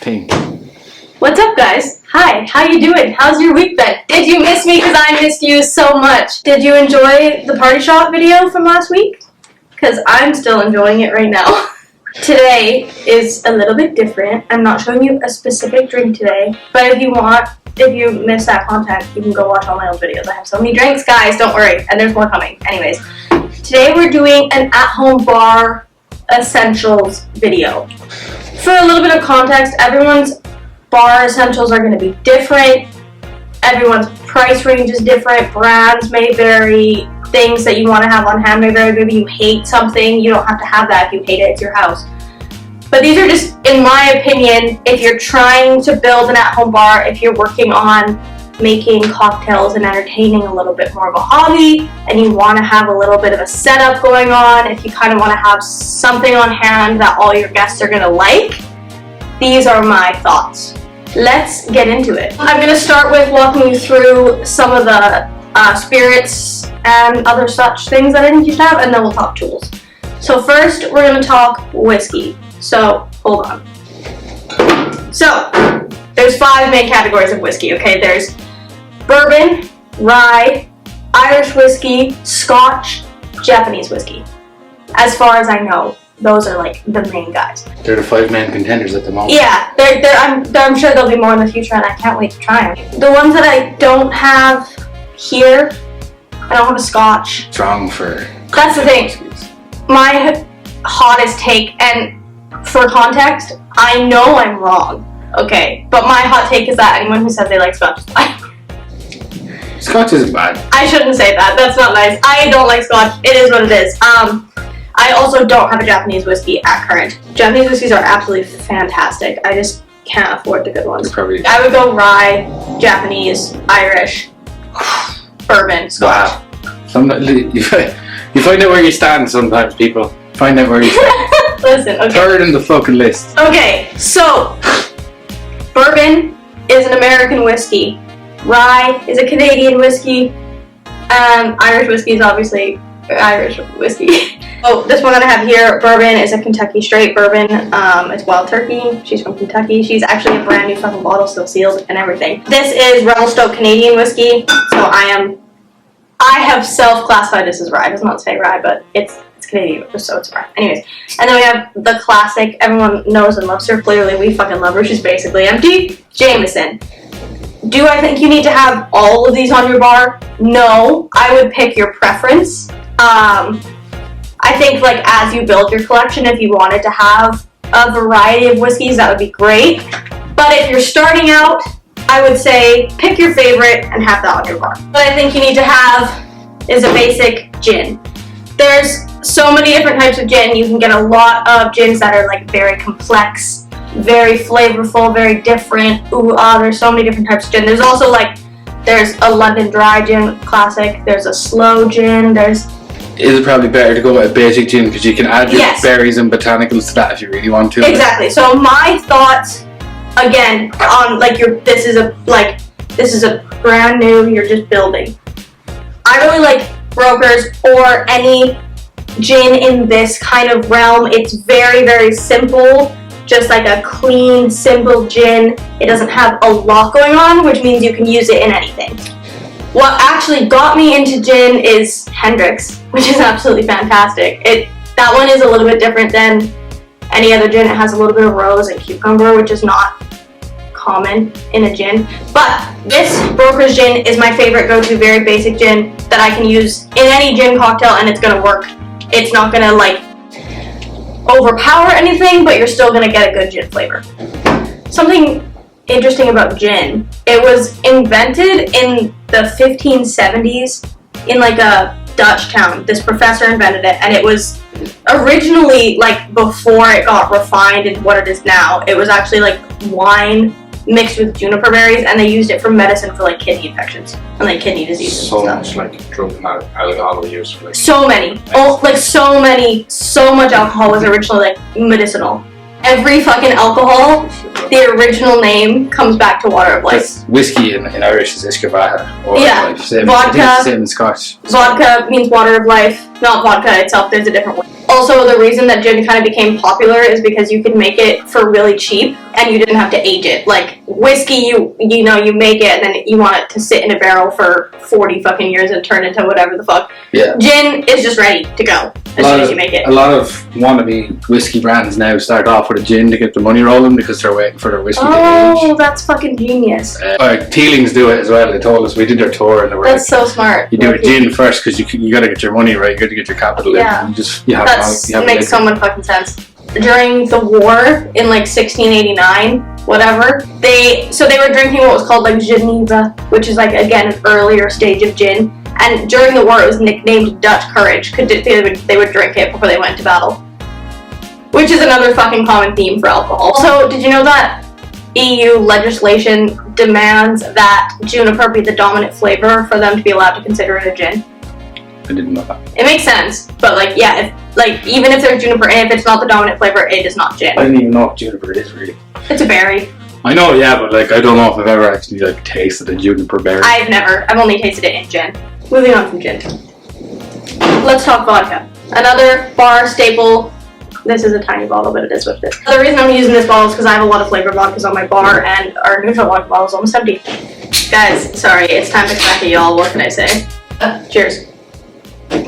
Pink. What's up, guys? Hi, how you doing? How's your week been? Did you miss me? Because I missed you so much. Did you enjoy the party shop video from last week? Because I'm still enjoying it right now. Today is a little bit different. I'm not showing you a specific drink today, but if you missed that content, you can go watch all my old videos. I have so many drinks, guys, don't worry, and there's more coming. Anyways, today we're doing an at-home bar essentials video. For a little bit of context, everyone's bar essentials are going to be different. Everyone's price range is different. Brands may vary. Things that you want to have on hand may vary. Maybe you hate something. You don't have to have that if you hate it. It's your house. But these are just, in my opinion, if you're trying to build an at-home bar, if you're working on making cocktails and entertaining a little bit more of a hobby, and you want to have a little bit of a setup going on, if you kind of want to have something on hand that all your guests are going to like, these are my thoughts. Let's get into it. I'm going to start with walking you through some of the spirits and other such things that I think you should have, and then we'll talk tools. So first, we're going to talk whiskey. So, hold on. So, there's 5 main categories of whiskey, okay? There's bourbon, rye, Irish whiskey, Scotch, Japanese whiskey. As far as I know, those are like the main guys. They're the 5 main contenders at the moment. Yeah, I'm sure there'll be more in the future, and I can't wait to try them. The ones that I don't have here, I don't have a Scotch. It's wrong for... That's the thing. My hottest take, and for context, I know I'm wrong, okay? But my hot take is that anyone who says they like Scotch is lying. Scotch isn't bad. I shouldn't say that. That's not nice. I don't like Scotch. It is what it is. I also don't have a Japanese whiskey at current. Japanese whiskeys are absolutely fantastic. I just can't afford the good ones. Probably... I would go rye, Japanese, Irish, bourbon, Scotch. Wow. You find out where you stand sometimes, people. Find out where you stand. Listen, okay. 3rd in the fucking list. Okay, so bourbon is an American whiskey. Rye is a Canadian whiskey. Irish whiskey is obviously Irish whiskey. Oh, this one that I have here, bourbon, is a Kentucky straight bourbon. It's Wild Turkey. She's from Kentucky. She's actually a brand new fucking bottle, still sealed and everything. This is Revelstoke Canadian whiskey. So I have self-classified this as rye. It does not say rye, but it's Canadian, so it's rye. Anyways, and then we have the classic, everyone knows and loves her. Clearly, we fucking love her. She's basically empty. Jameson. Do I think you need to have all of these on your bar? No. I would pick your preference. I think, like, as you build your collection, if you wanted to have a variety of whiskeys, that would be great. But if you're starting out, I would say pick your favorite and have that on your bar. What I think you need to have is a basic gin. There's so many different types of gin. You can get a lot of gins that are, like, very complex, very flavorful, very different. There's so many different types of gin. There's also, like, there's a London Dry gin classic. There's a slow gin. Is it probably better to go with a basic gin because you can add your berries and botanicals to that if you really want to? Exactly. So my thoughts, again, on like this is a brand new. You're just building. I really like Brokers or any gin in this kind of realm. It's very, very simple. Just like a clean, simple gin. It doesn't have a lot going on, which means you can use it in anything. What actually got me into gin is Hendrick's, which is absolutely fantastic. That one is a little bit different than any other gin. It has a little bit of rose and cucumber, which is not common in a gin. But this Broker's gin is my favorite go-to, very basic gin that I can use in any gin cocktail and it's gonna work. It's not gonna like overpower anything, but you're still gonna get a good gin flavor. Something interesting about gin, it was invented in the 1570s in like a Dutch town. This professor invented it, and it was originally, like, before it got refined into what it is now, it was actually like wine mixed with juniper berries, and they used it for medicine for like kidney infections and like kidney diseases. So much like drug and alcohol used for like so much alcohol was originally like medicinal. Every fucking alcohol, the original name comes back to water of life. Whiskey in Irish is Iskavata. Or yeah, life. Same, vodka. Same in Scotch. Vodka means water of life, not vodka itself. There's a different word. Also, the reason that gin kind of became popular is because you could make it for really cheap and you didn't have to age it. Like whiskey, you make it and then you want it to sit in a barrel for 40 fucking years and turn into whatever the fuck. Yeah. Gin is just ready to go as soon as you make it. A lot of wannabe whiskey brands now start off with a gin to get the money rolling because they're waiting for their whiskey to age. Oh, that's fucking genius. Teelings do it as well. They told us, we did their tour and they were That's so smart. You do a gin first because you got to get your money right. You got to get your capital in. That makes so much fucking sense. During the war in like 1689, whatever, they were drinking what was called like Geneva, which is like again an earlier stage of gin. And during the war, it was nicknamed Dutch Courage because they would drink it before they went to battle, which is another fucking common theme for alcohol. Also, did you know that EU legislation demands that juniper be the dominant flavor for them to be allowed to consider it a gin? I didn't know that. It makes sense, but like, yeah, even if there's juniper and if it's not the dominant flavor, it is not gin. I didn't even know what juniper is really. It's a berry. I know, yeah, but like I don't know if I've ever actually like tasted a juniper berry. I've only tasted it in gin. Moving on from gin. Let's talk vodka. Another bar staple. This is a tiny bottle, but it is what it is. The reason I'm using this bottle is because I have a lot of flavored vodkas on my bar, and our neutral vodka bottle is almost empty. Guys, sorry, it's time to crack it, y'all. What can I say? Cheers.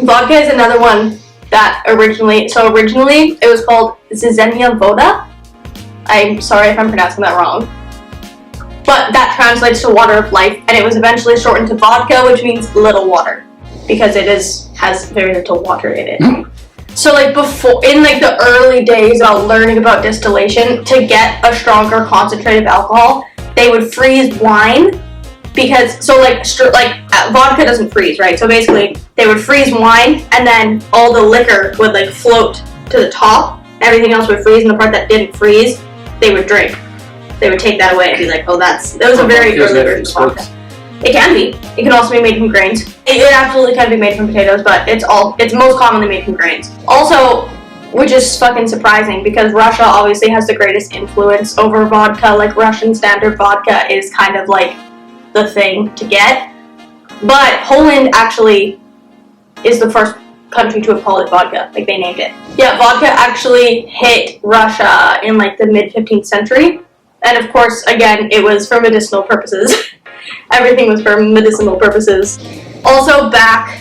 Vodka is another one that originally it was called Zizenia Voda. I'm sorry if I'm pronouncing that wrong. But that translates to water of life, and it was eventually shortened to vodka, which means little water, because it has very little water in it. So like before, in like the early days of learning about distillation, to get a stronger concentrated alcohol, they would freeze wine. Because vodka doesn't freeze, right? So basically, they would freeze wine, and then all the liquor would like float to the top. Everything else would freeze, and the part that didn't freeze, they would drink. They would take that away and be like, "Oh, that was a very early version of vodka." It can be. It can also be made from grains. It absolutely can be made from potatoes, but it's most commonly made from grains. Also, which is fucking surprising because Russia obviously has the greatest influence over vodka. Like Russian standard vodka is kind of like the thing to get, but Poland actually is the first country to have called it vodka. Like they named it. Yeah, vodka actually hit Russia in like the mid 15th century, and of course, again, it was for medicinal purposes. Everything was for medicinal purposes. Also, back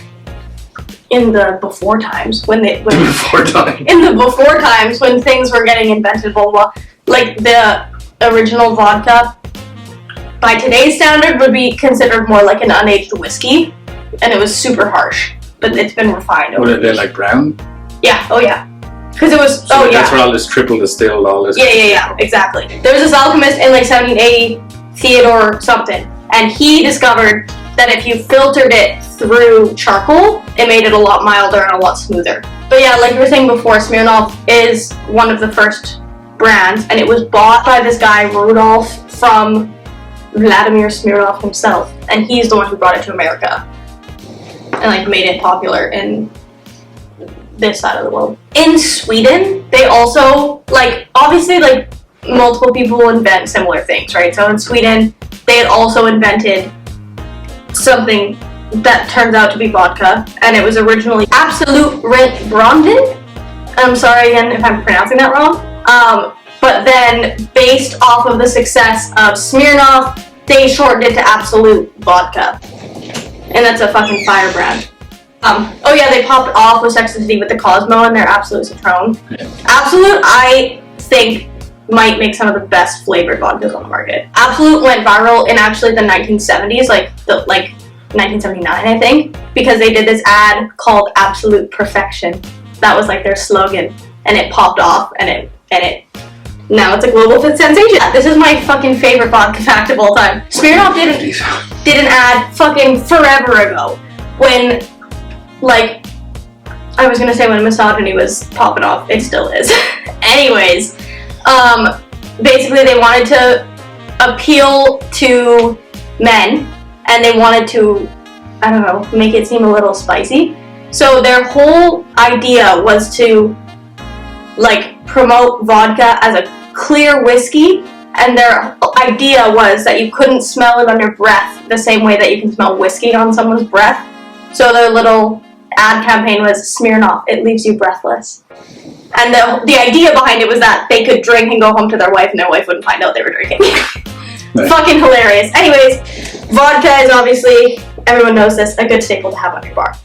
in the before times when in the before times when things were getting invented, blah blah, like the original vodka, by today's standard, would be considered more like an unaged whiskey, and it was super harsh. But it's been refined. Would it be like brown? Yeah. Oh yeah. Because it was. So that's where all this triple distilled, all this. Yeah. Exactly. There was this alchemist in like 1780, Theodore something, and he discovered that if you filtered it through charcoal, it made it a lot milder and a lot smoother. But yeah, like we were saying before, Smirnoff is one of the first brands, and it was bought by this guy Rudolf from Vladimir Smirnoff himself, and he's the one who brought it to America and like made it popular in this side of the world. In Sweden, they also obviously multiple people invent similar things, right? So in Sweden, they had also invented something that turns out to be vodka, and it was originally Absolut Rent Branden. I'm sorry again if I'm pronouncing that wrong. But then, based off of the success of Smirnoff, they shortened it to Absolut Vodka. And that's a fucking fire brand. Oh yeah, they popped off with Sex and the City with the Cosmo and their Absolut Citron. Yeah. Absolut, I think, might make some of the best flavored vodkas on the market. Absolut went viral in actually the 1970s, like 1979, I think, because they did this ad called Absolute Perfection. That was like their slogan, and it popped off, and it now it's a global sensation. This is my fucking favorite vodka fact of all time. Smirnoff did an ad fucking forever ago when, I was gonna say when misogyny was popping off. It still is. Anyways, basically they wanted to appeal to men, and they wanted to, I don't know, make it seem a little spicy. So their whole idea was to promote vodka as a clear whiskey, and their idea was that you couldn't smell it on your breath the same way that you can smell whiskey on someone's breath. So their little ad campaign was Smirnoff, it leaves you breathless. And And the idea behind it was that they could drink and go home to their wife and their wife wouldn't find out they were drinking. Nice. Fucking hilarious. Anyways, vodka is obviously, everyone knows this, a good staple to have on your bar.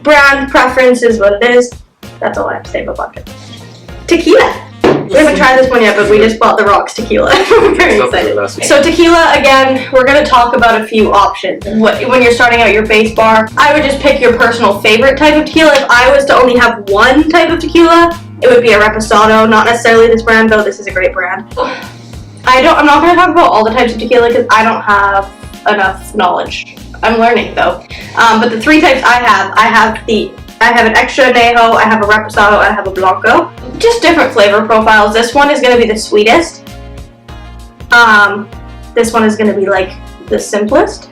Brand preference is what it is. That's all I have to say about vodka. Tequila. We haven't tried this one yet, but we just bought the Rocks tequila. We're very excited. So tequila, again, we're going to talk about a few options. When you're starting out your base bar, I would just pick your personal favorite type of tequila. If I was to only have one type of tequila, it would be a Reposado. Not necessarily this brand, though this is a great brand. I'm not going to talk about all the types of tequila because I don't have enough knowledge. I'm learning, though. But the three types I have an extra añejo, I have a reposado, I have a blanco. Just different flavor profiles. This one is going to be the sweetest. This one is going to be like the simplest.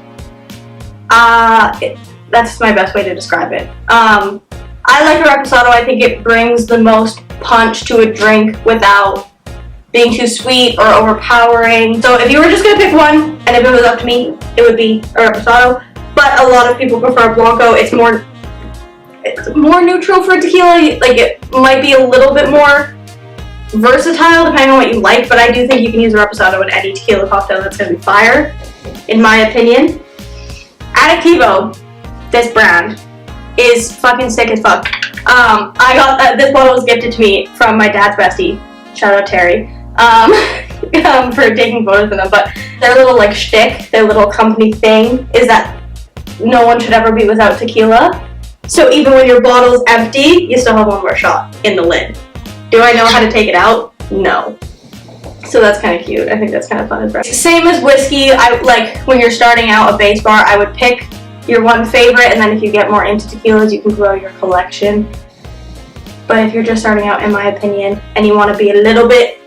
That's my best way to describe it. I like a reposado. I think it brings the most punch to a drink without being too sweet or overpowering. So if you were just going to pick one, and if it was up to me, it would be a reposado. But a lot of people prefer blanco. It's more neutral for tequila. Like, it might be a little bit more versatile depending on what you like, but I do think you can use a reposado in any tequila cocktail that's going to be fire, in my opinion. Addictivo, this brand, is fucking sick as fuck. I got this bottle was gifted to me from my dad's bestie, shout out Terry, for taking photos with them, but their little like shtick, their little company thing is that no one should ever be without tequila. So even when your bottle's empty, you still have one more shot in the lid. Do I know how to take it out? No. So that's kind of cute. I think that's kind of fun as well. Same as whiskey. When you're starting out a base bar, I would pick your one favorite, and then if you get more into tequilas, you can grow your collection. But if you're just starting out, in my opinion, and you want to be a little bit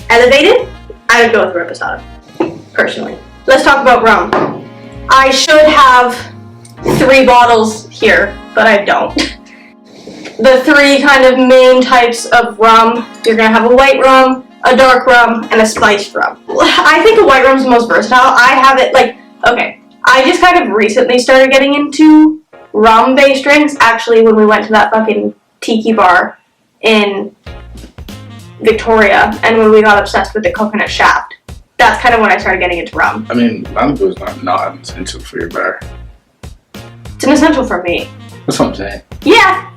elevated, I would go with Reposado, personally. Let's talk about rum. I should have 3 bottles here, but I don't. The 3 kind of main types of rum, you're going to have a white rum, a dark rum, and a spiced rum. I think a white rum is the most versatile. I have it I just kind of recently started getting into rum-based drinks, actually, when we went to that fucking tiki bar in Victoria, and when we got obsessed with the coconut shaft. That's kind of when I started getting into rum. I mean, Malibu is not an essential for your bar. It's an essential for me. That's what I'm saying. Yeah.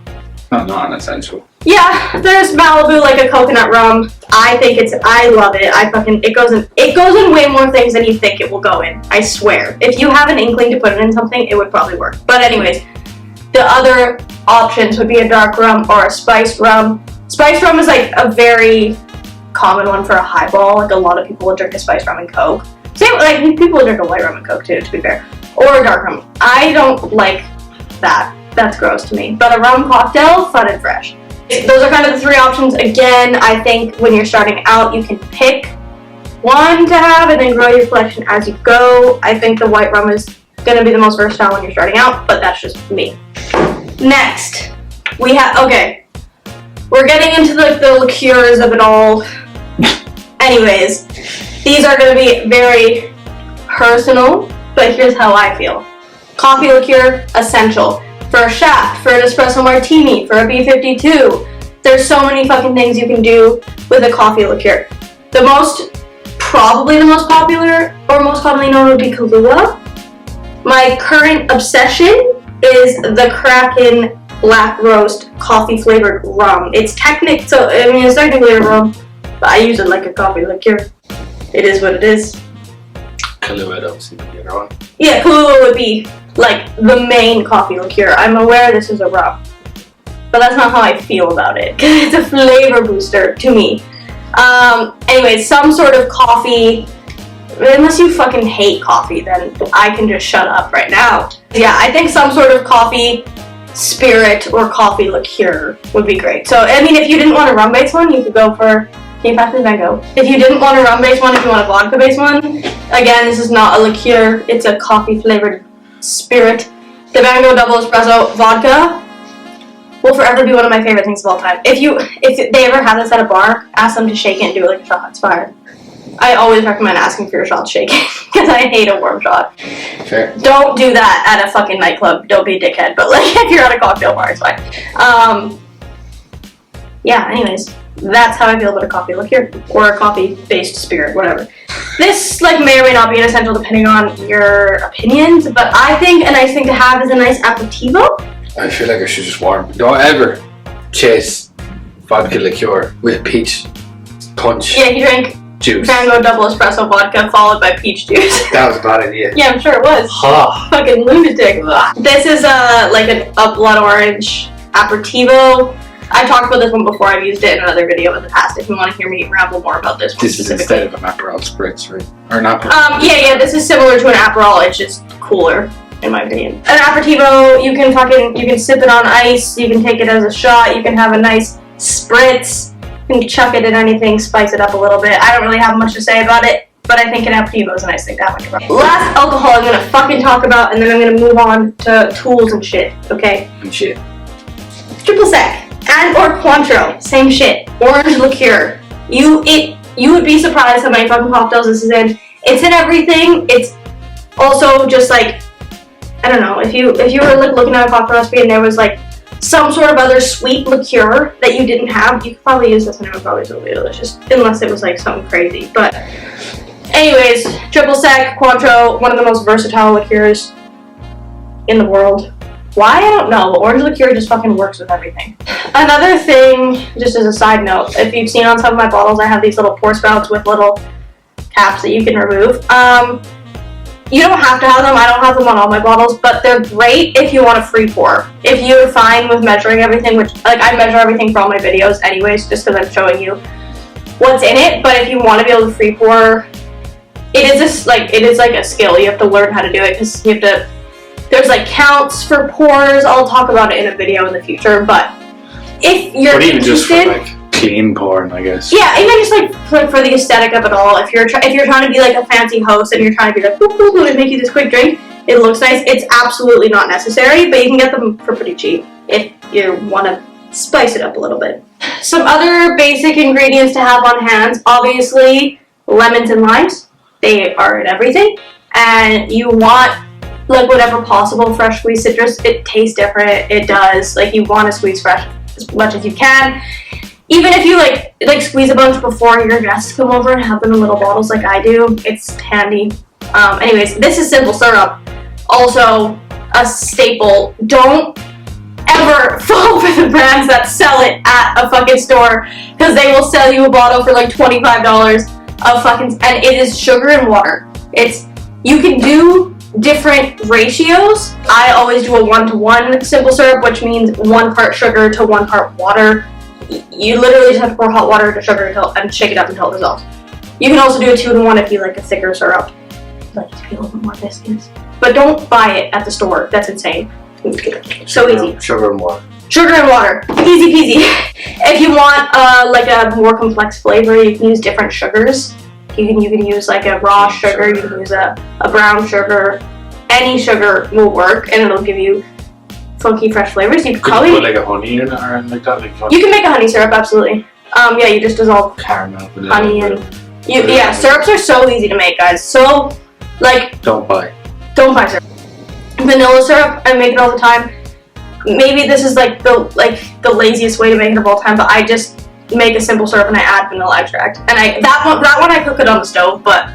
Not an essential. Yeah, there's Malibu, like a coconut rum. I love it. It goes in way more things than you think it will go in. I swear. If you have an inkling to put it in something, it would probably work. But anyways, the other options would be a dark rum or a spiced rum. Spiced rum is like a very common one for a highball. Like a lot of people will drink a spiced rum and Coke. Same, like people will drink a white rum and Coke too, to be fair. Or a dark rum. I don't like that. That's gross to me. But a rum cocktail, fun and fresh. Those are kind of the 3 options. Again, I think when you're starting out, you can pick one to have and then grow your collection as you go. I think the white rum is going to be the most versatile when you're starting out, but that's just me. Next, we have, we're getting into the liqueurs of it all. Anyways, these are going to be very personal, but here's how I feel. Coffee liqueur, essential. For a shaft, for an espresso martini, for a B52. There's so many fucking things you can do with a coffee liqueur. Probably the most popular or most commonly known would be Kahlua. My current obsession is the Kraken Black Roast coffee flavored rum. It's technically a rum, but I use it like a coffee liqueur. It is what it is. Kahlua would obviously be the other one. Yeah, Kahlua would be like the main coffee liqueur. I'm aware this is a rum, but that's not how I feel about it. It's a flavor booster to me. Anyways, some sort of coffee. Unless you fucking hate coffee, then I can just shut up right now. Yeah, I think some sort of coffee spirit or coffee liqueur would be great. So, I mean, if you didn't want a rum-based one, you could go for... Can you pass me the mango? If you didn't want a rum-based one, if you want a vodka-based one, again, this is not a liqueur. It's a coffee-flavored spirit. The mango double espresso vodka will forever be one of my favorite things of all time. If they ever have this at a bar, ask them to shake it and do it like a shot. It's fire. I always recommend asking for your shot shaken because I hate a warm shot. Fair. Don't do that at a fucking nightclub. Don't be a dickhead. But like if you're at a cocktail bar, it's fine. Yeah, anyways, that's how I feel about a coffee liqueur or a coffee-based spirit, whatever. This may or may not be an essential depending on your opinions, but I think a nice thing to have is a nice aperitivo. I feel like I should just warm. Don't ever chase vodka liqueur with peach punch. Yeah, you drank juice. Mango double espresso vodka followed by peach juice. That was a bad idea. Yeah, I'm sure it was. Fucking lunatic. This is a blood orange aperitivo. I talked about this one before. I've used it in another video in the past. If you want to hear me ramble more about this one, this is instead of an Aperol spritz, right? Or an Aperol. Yeah. This is similar to an Aperol. It's just cooler, in my opinion. An aperitivo, you can sip it on ice. You can take it as a shot. You can have a nice spritz. You can chuck it in anything, spice it up a little bit. I don't really have much to say about it, but I think an aperitivo is a nice thing to have on your body. Last alcohol I'm gonna fucking talk about, and then I'm gonna move on to tools and shit. Okay. And shit. Triple sec. And or Cointreau, same shit. Orange liqueur. You would be surprised how many fucking cocktails this is in. It's in everything. It's also just I don't know, if you were looking at a cocktail recipe and there was some sort of other sweet liqueur that you didn't have, you could probably use this and it would probably still be delicious, unless it was something crazy. But anyways, triple sec, Cointreau, one of the most versatile liqueurs in the world. Why? I don't know, but orange liqueur just fucking works with everything. Another thing, just as a side note, if you've seen on some of my bottles, I have these little pour spouts with little caps that you can remove. You don't have to have them. I don't have them on all my bottles, but they're great if you want a free pour. If you're fine with measuring everything, which I measure everything for all my videos anyways, just because I'm showing you what's in it. But if you want to be able to free pour, it is a skill. You have to learn how to do it because you have to. There's counts for pours. I'll talk about it in a video in the future, but if you're even interested, just for clean pouring, I guess. Yeah, even just for the aesthetic of it all. If you're trying to be a fancy host and you're trying to be boop, boop, boop, and make you this quick drink, it looks nice. It's absolutely not necessary, but you can get them for pretty cheap if you want to spice it up a little bit. Some other basic ingredients to have on hand, obviously lemons and limes. They are in everything, and you want whatever possible fresh squeezed citrus. It tastes different. It does. You want to squeeze fresh as much as you can. Even if you squeeze a bunch before your guests come over and have them in little bottles like I do, it's handy. Anyways, this is simple syrup. Also a staple. Don't ever fall for the brands that sell it at a fucking store, because they will sell you a bottle for $25 of fucking, and it is sugar and water. You can do different ratios. I always do a 1-to-1 simple syrup, which means 1 part sugar to 1 part water. You literally just have to pour hot water to sugar and shake it up until it dissolves. You can also do a 2-to-1 if you like a thicker syrup, to be a little bit more viscous. But don't buy it at the store. That's insane. So easy. Sugar and water. Sugar and water. Easy peasy. If you want a more complex flavor, you can use different sugars. You can use a raw sugar, you can use a brown sugar. Any sugar will work, and it'll give you funky, fresh flavors. You could you put a honey in it or anything like that? You can make a honey syrup, absolutely. Yeah, you just dissolve caramel, honey, and syrups are so easy to make, guys. So don't buy syrup. Vanilla syrup, I make it all the time. Maybe this is the laziest way to make it of all time, but I just make a simple syrup and I add vanilla extract. And that one I cook it on the stove, but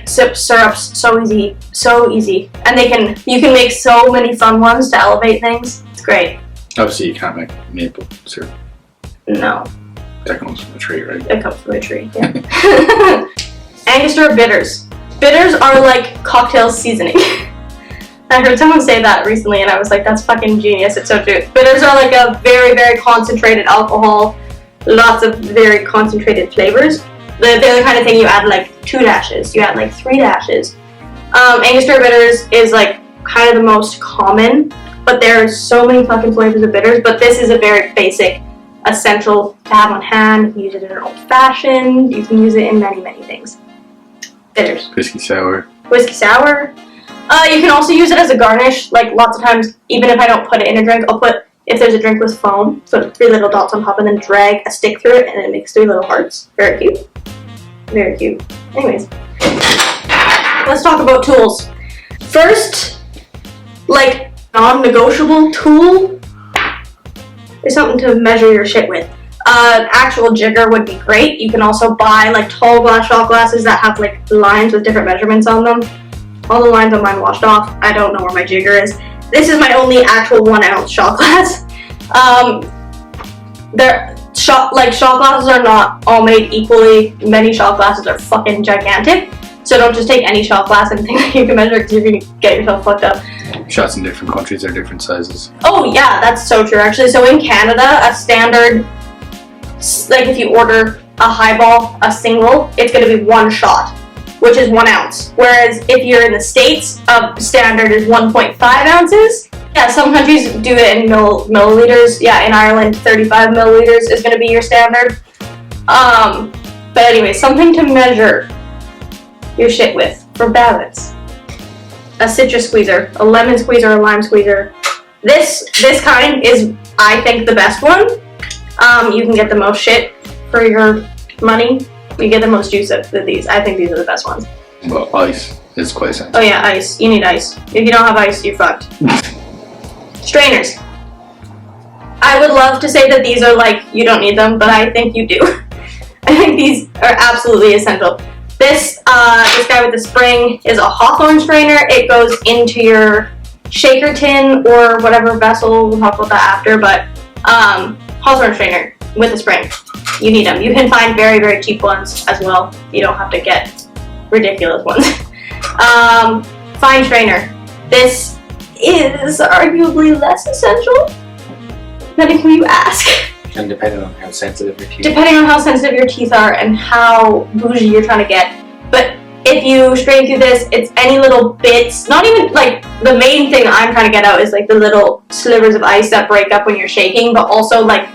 syrup's so easy. And you can make so many fun ones to elevate things. It's great. Obviously you can't make maple syrup. No. That comes from a tree, right? It comes from a tree, yeah. Angostura bitters. Bitters are like cocktail seasoning. I heard someone say that recently and I was like, that's fucking genius, it's so true. Bitters are a very, very concentrated alcohol, lots of very concentrated flavors. They're the kind of thing you add 2 dashes, you add 3 dashes. Angostura bitters is kind of the most common, but there are so many fucking flavors of bitters, but this is a very basic, essential to have on hand. You can use it in an old fashioned, you can use it in many, many things. Bitters. Whiskey sour. You can also use it as a garnish. Lots of times, even if I don't put it in a drink, I'll put, if there's a drink with foam, so 3 little dots on top and then drag a stick through it and it makes 3 little hearts. Very cute. Very cute. Anyways, let's talk about tools. First, non-negotiable tool is something to measure your shit with. Actual jigger would be great. You can also buy like tall glass shot glasses that have like lines with different measurements on them. All the lines on mine washed off. I don't know where my jigger is. This is my only actual 1 ounce shot glass. Shot glasses are not all made equally. Many shot glasses are fucking gigantic. So don't just take any shot glass and think that you can measure because you're going to get yourself fucked up. Shots in different countries are different sizes. Oh yeah, that's so true actually. So in Canada, a standard, like if you order a highball, a single, it's going to be 1 shot, which is 1 ounce. Whereas if you're in the States, a standard is 1.5 ounces. Yeah, some countries do it in milliliters. Yeah, in Ireland, 35 milliliters is going to be your standard. But anyway, something to measure your shit with for balance. A citrus squeezer, a lemon squeezer, a lime squeezer. This kind is, I think, the best one. You can get the most shit for your money. You get the most juice out of these. I think these are the best ones. Well, ice is quite essential. Oh yeah, ice. You need ice. If you don't have ice, you're fucked. Strainers. I would love to say that these are like, you don't need them, but I think you do. I think these are absolutely essential. This guy with the spring is a Hawthorne strainer. It goes into your shaker tin or whatever vessel. We'll talk about that after, but Hawthorne strainer with a spring. You need them. You can find very, very cheap ones as well. You don't have to get ridiculous ones. Fine strainer. This is arguably less essential than who you ask. And depending on how sensitive your teeth are. Depending on how sensitive your teeth are and how bougie you're trying to get. But if you strain through this, it's any little bits, not even like the main thing I'm trying to get out is like the little slivers of ice that break up when you're shaking, but also like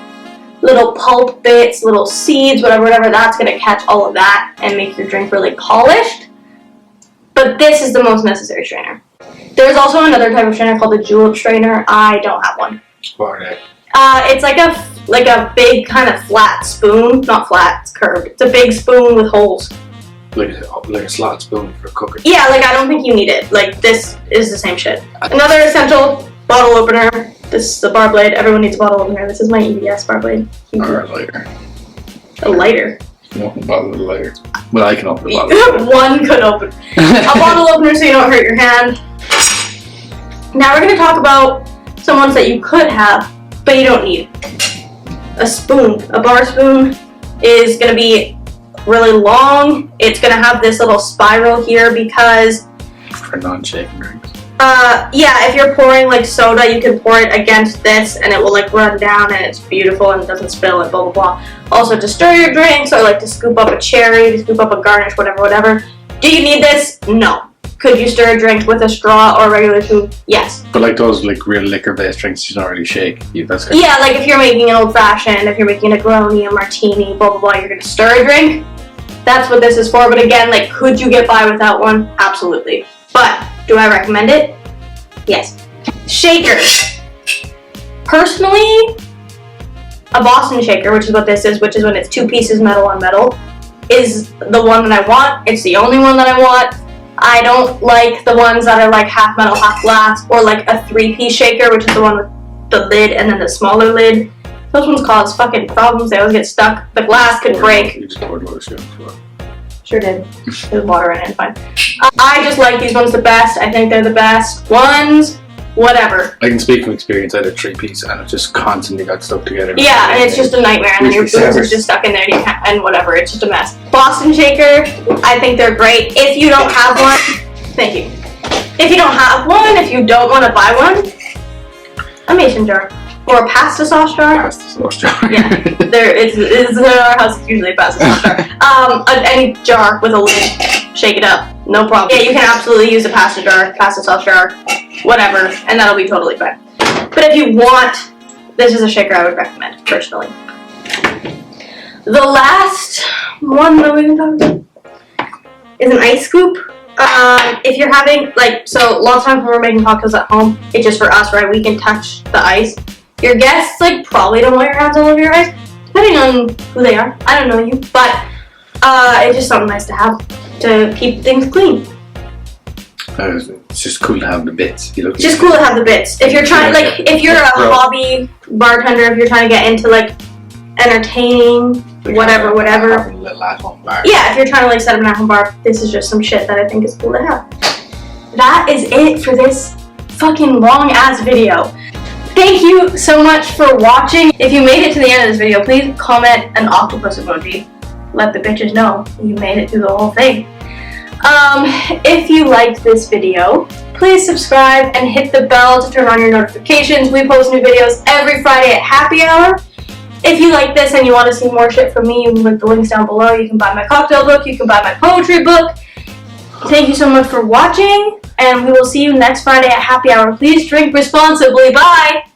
little pulp bits, little seeds, whatever, that's gonna catch all of that and make your drink really polished. But this is the most necessary strainer. There's also another type of strainer called the julep strainer. I don't have one. What are they? It's like a big kind of flat spoon. Not flat, it's curved. It's a big spoon with holes. Like a slot spoon for cooking. Yeah, like I don't think you need it. Like this is the same shit. Another essential, bottle opener. This is a bar blade. Everyone needs a bottle opener. This is my EBS bar blade. Or a lighter. A lighter? No, a bottle of lighter. Well, I can open a bottle. One could open. A bottle opener so you don't hurt your hand. Now we're going to talk about some ones that you could have, but you don't need. A spoon. A bar spoon is going to be really long. It's going to have this little spiral here because for non-shaken drinks. Yeah, if you're pouring like soda, you can pour it against this and it will like run down and it's beautiful and it doesn't spill and blah blah blah. Also to stir your drinks or like to scoop up a cherry, to scoop up a garnish, whatever. Do you need this? No. Could you stir a drink with a straw or a regular spoon? Yes. But like those like real liquor-based drinks, you don't really shake. That's good. Yeah, like if you're making an old-fashioned, if you're making a Negroni, a martini, blah blah blah, you're gonna stir a drink. That's what this is for. But again, like, could you get by without one? Absolutely. But do I recommend it? Yes. Shakers. Personally, a Boston shaker, which is what this is, which is when it's 2 pieces metal on metal, is the one that I want. It's the only one that I want. I don't like the ones that are like half metal, half glass, or like a 3-piece shaker, which is the one with the lid and then the smaller lid. Those ones cause fucking problems. They always get stuck. The glass could break. You just poured water straight on the floor. Sure did. There's water in it, fine. I just like these ones the best. I think they're the best ones. Whatever. I can speak from experience. I had a 3-piece and it just constantly got stuck together. Yeah, and it's just a nightmare, and then your boots is just stuck in there, and whatever. It's just a mess. Boston shaker, I think they're great. If you don't have one, thank you. If you don't have one, if you don't want to buy one, a mason jar or a pasta sauce jar. Pasta sauce jar. Yeah, it's in our house. It's usually a pasta sauce jar. Any jar with a lid, shake it up, no problem. Yeah, you can absolutely use a pasta jar, pasta sauce jar, whatever, and that'll be totally fine. But if you want, this is a shaker I would recommend personally. The last one that we can talk about is an ice scoop. If you're having, like, so lots of times when we're making cocktails at home, it's just for us, right? We can touch the ice. Your guests, like, probably don't want your hands all over your ice, depending on who they are. I don't know you, but it's just something nice to have to keep things clean. It's just cool to have the bits. You look It's just cool to have the bits. If you're trying, like, if you're a hobby bartender, if you're trying to get into like entertaining, whatever. Have a little at-home bar. Yeah, if you're trying to like set up an at-home bar, this is just some shit that I think is cool to have. That is it for this fucking long ass video. Thank you so much for watching. If you made it to the end of this video, please comment an octopus emoji. Let the bitches know you made it through the whole thing. If you liked this video, please subscribe and hit the bell to turn on your notifications. We post new videos every Friday at happy hour. If you like this and you want to see more shit from me, you can click the links down below. You can buy my cocktail book, you can buy my poetry book. Thank you so much for watching, and we will see you next Friday at happy hour. Please drink responsibly. Bye!